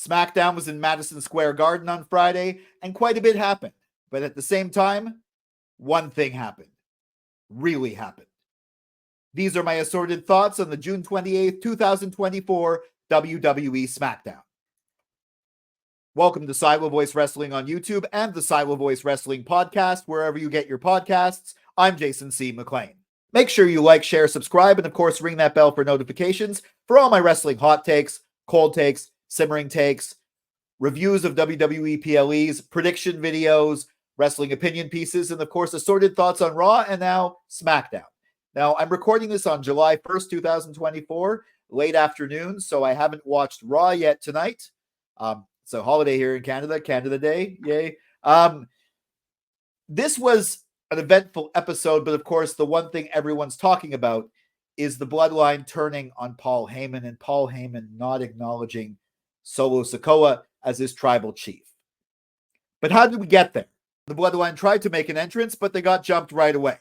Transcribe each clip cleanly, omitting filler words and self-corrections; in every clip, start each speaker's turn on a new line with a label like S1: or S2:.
S1: SmackDown was in Madison Square Garden on Friday, and quite a bit happened. But at the same time, one thing happened. Really happened. These are my assorted thoughts on the June 28th, 2024 WWE Smackdown. Welcome to Silo Voice Wrestling on YouTube and the Silo Voice Wrestling podcast, wherever you get your podcasts. I'm Jason C. McLean. Make sure you like, share, subscribe, and of course ring that bell for notifications for all my wrestling hot takes, cold takes, simmering takes, reviews of WWE PLEs, prediction videos, wrestling opinion pieces, and of course assorted thoughts on Raw and now SmackDown. Now, I'm recording this on July 1st, 2024, late afternoon, so I haven't watched Raw yet tonight. It's a holiday here in Canada, Canada Day, yay. This was an eventful episode, but of course, the one thing everyone's talking about is the Bloodline turning on Paul Heyman and Paul Heyman not acknowledging Solo Sikoa as his tribal chief. But how did we get there? The Bloodline tried to make an entrance, but they got jumped right away.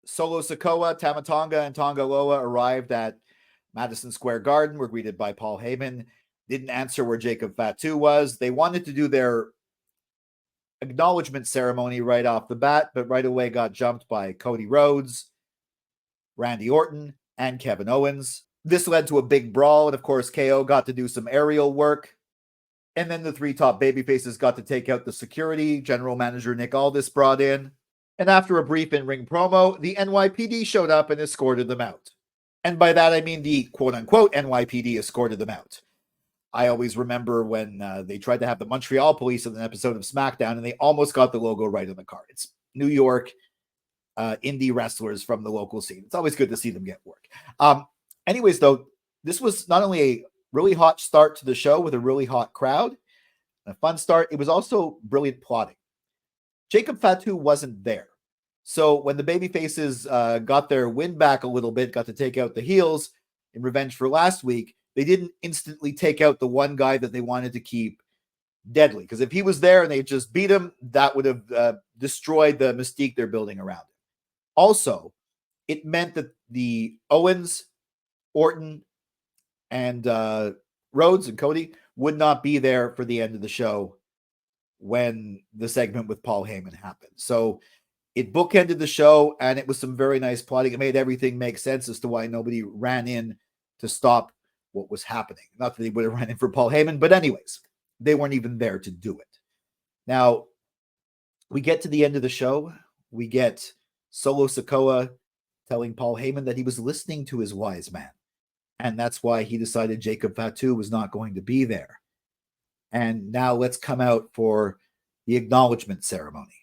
S1: Solo Sikoa, Tama Tonga, and Tonga Loa arrived at Madison Square Garden, were greeted by Paul Heyman, didn't answer where Jacob Fatu was. They wanted to do their acknowledgement ceremony right off the bat, but right away got jumped by Cody Rhodes, Randy Orton, and Kevin Owens. This led to a big brawl, and of course, KO got to do some aerial work. And then the three top babyfaces got to take out the security. General Manager Nick Aldis brought in. And after a brief in-ring promo, the NYPD showed up and escorted them out. And by that, I mean the quote-unquote NYPD escorted them out. I always remember when they tried to have the Montreal police in an episode of SmackDown, and they almost got the logo right on the card. It's New York indie wrestlers from the local scene. It's always good to see them get work. Anyways, though, this was not only a really hot start to the show with a really hot crowd, a fun start, it was also brilliant plotting. Jacob Fatu wasn't there. So when the babyfaces got their win back a little bit, got to take out the heels in revenge for last week, they didn't instantly take out the one guy that they wanted to keep deadly. Because if he was there and they just beat him, that would have destroyed the mystique they're building around him. Also, it meant that the Owens, Orton, and Rhodes and Cody would not be there for the end of the show when the segment with Paul Heyman happened. So it bookended the show, and it was some very nice plotting. It made everything make sense as to why nobody ran in to stop what was happening. Not that they would have ran in for Paul Heyman, but anyways, they weren't even there to do it. Now, we get to the end of the show. We get Solo Sikoa telling Paul Heyman that he was listening to his wise man. And that's why he decided Jacob Fatu was not going to be there. And now let's come out for the acknowledgement ceremony.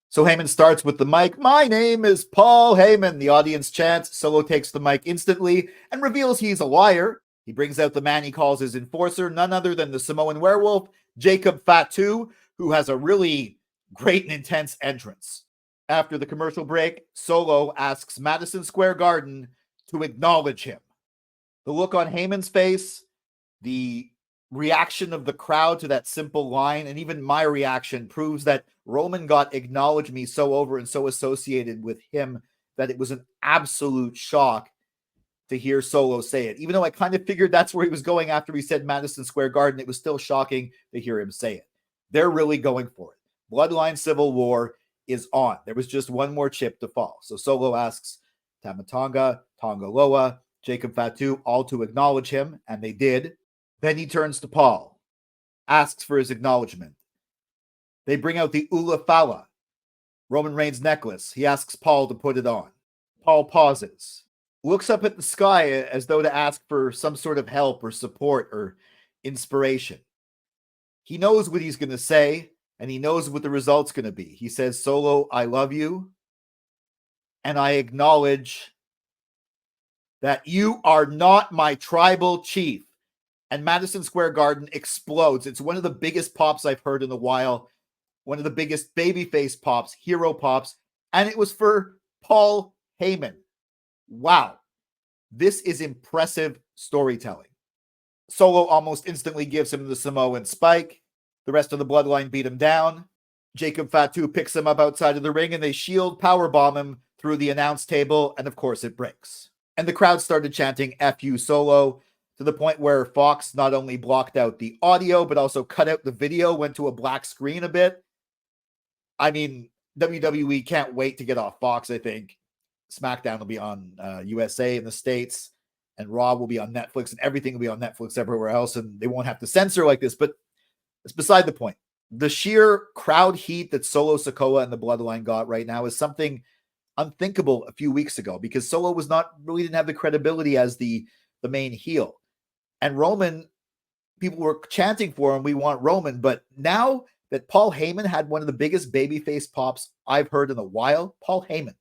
S1: So Heyman starts with the mic. "My name is Paul Heyman." The audience chants. Solo takes the mic instantly and reveals he's a liar. He brings out the man he calls his enforcer, none other than the Samoan werewolf, Jacob Fatu, who has a really great and intense entrance. After the commercial break, Solo asks Madison Square Garden to acknowledge him. The look on Heyman's face, the reaction of the crowd to that simple line, and even my reaction proves that Roman got "acknowledge me" so over and so associated with him that it was an absolute shock to hear Solo say it. Even though I kind of figured that's where he was going after he said Madison Square Garden, it was still shocking to hear him say it. They're really going for it. Bloodline Civil War is on. There was just one more chip to fall. So Solo asks Tama Tonga, Tonga Loa, Jacob Fatu all to acknowledge him, and they did. Then he turns to Paul, asks for his acknowledgement. They bring out the Ula Fala, Roman Reigns necklace. He asks Paul to put it on. Paul pauses, looks up at the sky as though to ask for some sort of help or support or inspiration. He knows what he's going to say, and he knows what the result's going to be. He says, "Solo, I love you, and I acknowledge that you are not my tribal chief." And Madison Square Garden explodes. It's one of the biggest pops I've heard in a while. One of the biggest babyface pops, hero pops. And it was for Paul Heyman. Wow. This is impressive storytelling. Solo almost instantly gives him the Samoan spike. The rest of the Bloodline beat him down. Jacob Fatu picks him up outside of the ring, and they shield powerbomb him through the announce table. And of course, it breaks. And the crowd started chanting, "F you, Solo." to the point where Fox not only blocked out the audio, but also cut out the video, went to a black screen a bit. I mean, WWE can't wait to get off Fox, I think. SmackDown will be on USA in the States, and Raw will be on Netflix, and everything will be on Netflix everywhere else, and they won't have to censor like this, but it's beside the point. The sheer crowd heat that Solo Sikoa and the Bloodline got right now is something unthinkable a few weeks ago, because Solo was not really didn't have the credibility as the main heel. And Roman, people were chanting for him, we want Roman, but now that Paul Heyman had one of the biggest babyface pops I've heard in a while, Paul Heyman,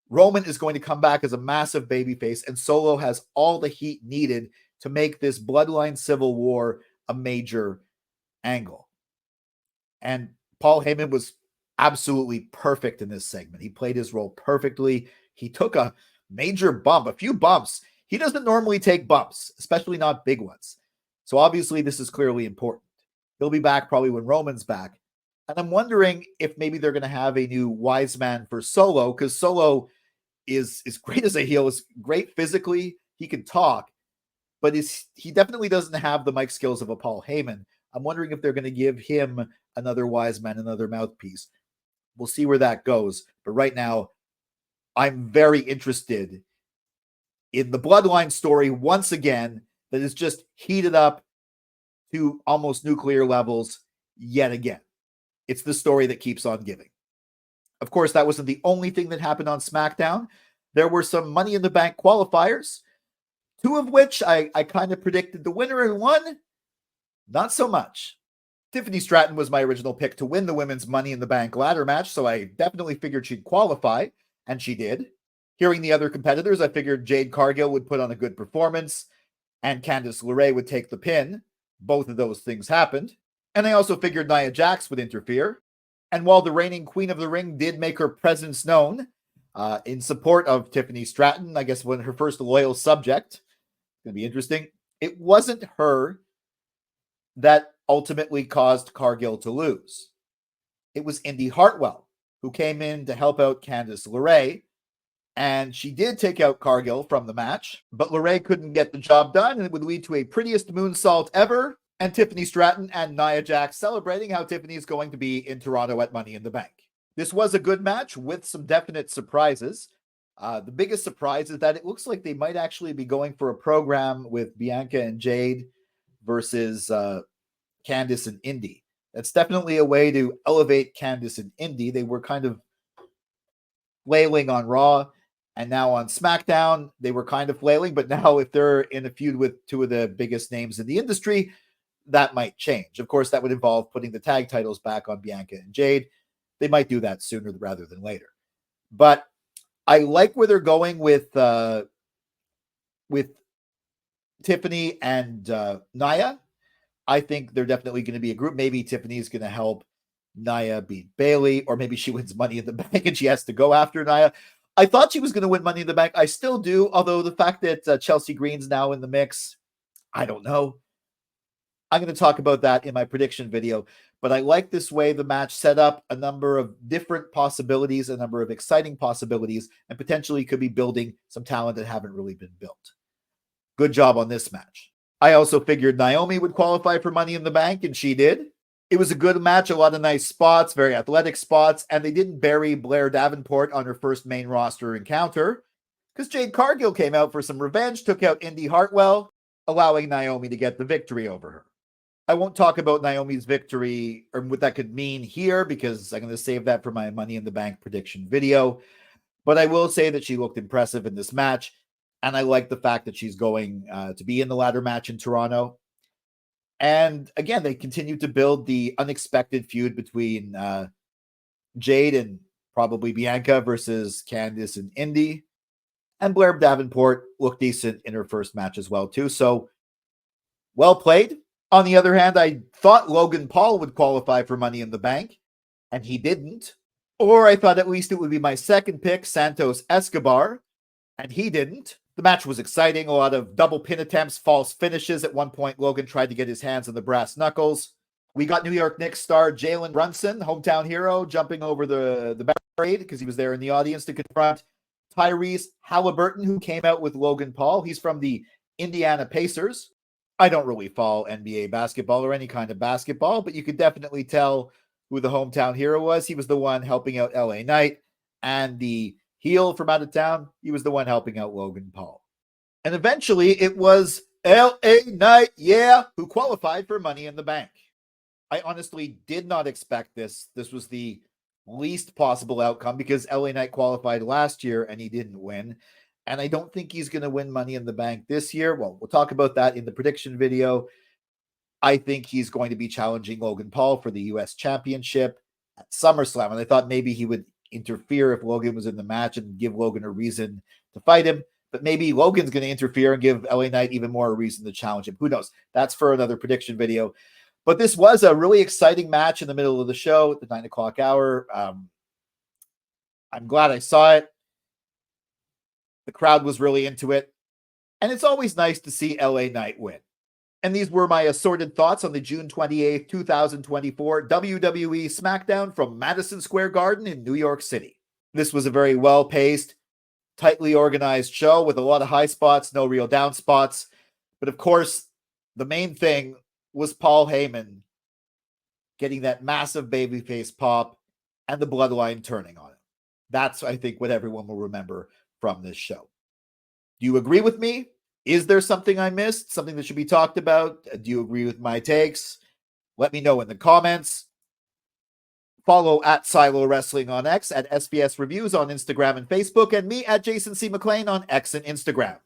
S1: Roman is going to come back as a massive babyface, and Solo has all the heat needed to make this Bloodline Civil War a major angle. And Paul Heyman was absolutely perfect in this segment. He played his role perfectly. He took a major bump, a few bumps. He doesn't normally take bumps, especially not big ones. So obviously this is clearly important. He'll be back probably when Roman's back. And I'm wondering if maybe they're going to have a new wise man for Solo, because Solo is great as a heel, is great physically. He can talk, but he definitely doesn't have the mic skills of a Paul Heyman. I'm wondering if they're going to give him another wise man, another mouthpiece. We'll see where that goes. But right now, I'm very interested in the Bloodline story once again, that is just heated up to almost nuclear levels yet again. It's the story that keeps on giving. Of course, that wasn't the only thing that happened on SmackDown. There were some Money in the Bank qualifiers, two of which I kind of predicted the winner, and one, not so much. Tiffany Stratton was my original pick to win the women's Money in the Bank ladder match, so I definitely figured she'd qualify, and she did. Hearing the other competitors, I figured Jade Cargill would put on a good performance, and Candice LeRae would take the pin. Both of those things happened. And I also figured Nia Jax would interfere. And while the reigning Queen of the Ring did make her presence known in support of Tiffany Stratton, I guess when her first loyal subject, it's going to be interesting, it wasn't her that ultimately caused Cargill to lose. It was Indy Hartwell, who came in to help out Candice LeRae, and she did take out Cargill from the match, but LeRae couldn't get the job done, and it would lead to a prettiest moonsault ever, and Tiffany Stratton and Nia Jax celebrating how Tiffany is going to be in Toronto at Money in the Bank. This was a good match with some definite surprises. The biggest surprise is that it looks like they might actually be going for a program with Bianca and Jade versus Candice and Indy. That's definitely a way to elevate Candice and Indy. They were kind of flailing on Raw, and now on SmackDown, they were kind of flailing, but now if they're in a feud with two of the biggest names in the industry, that might change. Of course, that would involve putting the tag titles back on Bianca and Jade. They might do that sooner rather than later. But I like where they're going with Tiffany and Nia. I think they're definitely going to be a group. Maybe Tiffany's going to help Nia beat Bayley, or maybe she wins Money in the Bank and she has to go after Nia. I thought she was going to win Money in the Bank. I still do, although the fact that Chelsea Green's now in the mix, I don't know. I'm going to talk about that in my prediction video, but I like this way the match set up a number of different possibilities, a number of exciting possibilities, and potentially could be building some talent that haven't really been built. Good job on this match. I also figured Naomi would qualify for Money in the Bank, and she did. It was a good match, a lot of nice spots, very athletic spots, and they didn't bury Blair Davenport on her first main roster encounter, because Jade Cargill came out for some revenge, took out Indy Hartwell, allowing Naomi to get the victory over her. I won't talk about Naomi's victory or what that could mean here, because I'm going to save that for my Money in the Bank prediction video. But I will say that she looked impressive in this match, and I like the fact that she's going to be in the ladder match in Toronto. And again, they continue to build the unexpected feud between Jade and probably Bianca versus Candice and Indy. And Blair Davenport looked decent in her first match as well, too. So, well played. On the other hand, I thought Logan Paul would qualify for Money in the Bank, and he didn't. Or I thought at least it would be my second pick, Santos Escobar, and he didn't. The match was exciting, a lot of double pin attempts, false finishes. At one point, Logan tried to get his hands on the brass knuckles. We got New York Knicks star Jalen Brunson, hometown hero, jumping over the barricade because he was there in the audience to confront Tyrese Halliburton, who came out with Logan Paul. He's from the Indiana Pacers. I don't really follow NBA basketball or any kind of basketball, but you could definitely tell who the hometown hero was. He was the one helping out LA Knight, and the heel from out of town, he was the one helping out Logan Paul. And eventually it was LA Knight, who qualified for Money in the Bank. I honestly did not expect this. This was the least possible outcome because LA Knight qualified last year and he didn't win. And I don't think he's going to win Money in the Bank this year. Well, we'll talk about that in the prediction video. I think he's going to be challenging Logan Paul for the U.S. Championship at SummerSlam. And I thought maybe he would interfere if Logan was in the match and give Logan a reason to fight him. But maybe Logan's going to interfere and give LA Knight even more reason to challenge him. Who knows? That's for another prediction video. But this was a really exciting match in the middle of the show at the 9 o'clock hour. I'm glad I saw it. The crowd was really into it. And it's always nice to see LA Knight win. And these were my assorted thoughts on the June 28th, 2024 WWE Smackdown from Madison Square Garden in New York City. This was a very well-paced, tightly organized show with a lot of high spots, no real down spots. But of course, the main thing was Paul Heyman getting that massive babyface pop and the Bloodline turning on him. That's, I think, what everyone will remember from this show. Do you agree with me? Is there something I missed? Something that should be talked about? Do you agree with my takes? Let me know in the comments. Follow at Silo Wrestling on X, at SBS Reviews on Instagram and Facebook, and me at Jason C. McLean on X and Instagram.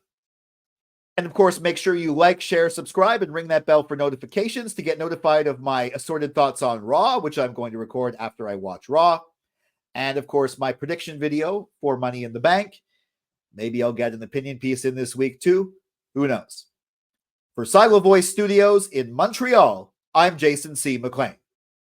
S1: And of course, make sure you like, share, subscribe, and ring that bell for notifications to get notified of my assorted thoughts on Raw, which I'm going to record after I watch Raw. And of course, my prediction video for Money in the Bank. Maybe I'll get an opinion piece in this week too. Who knows? For Silo Voice Studios in Montreal, I'm Jason C. McLean.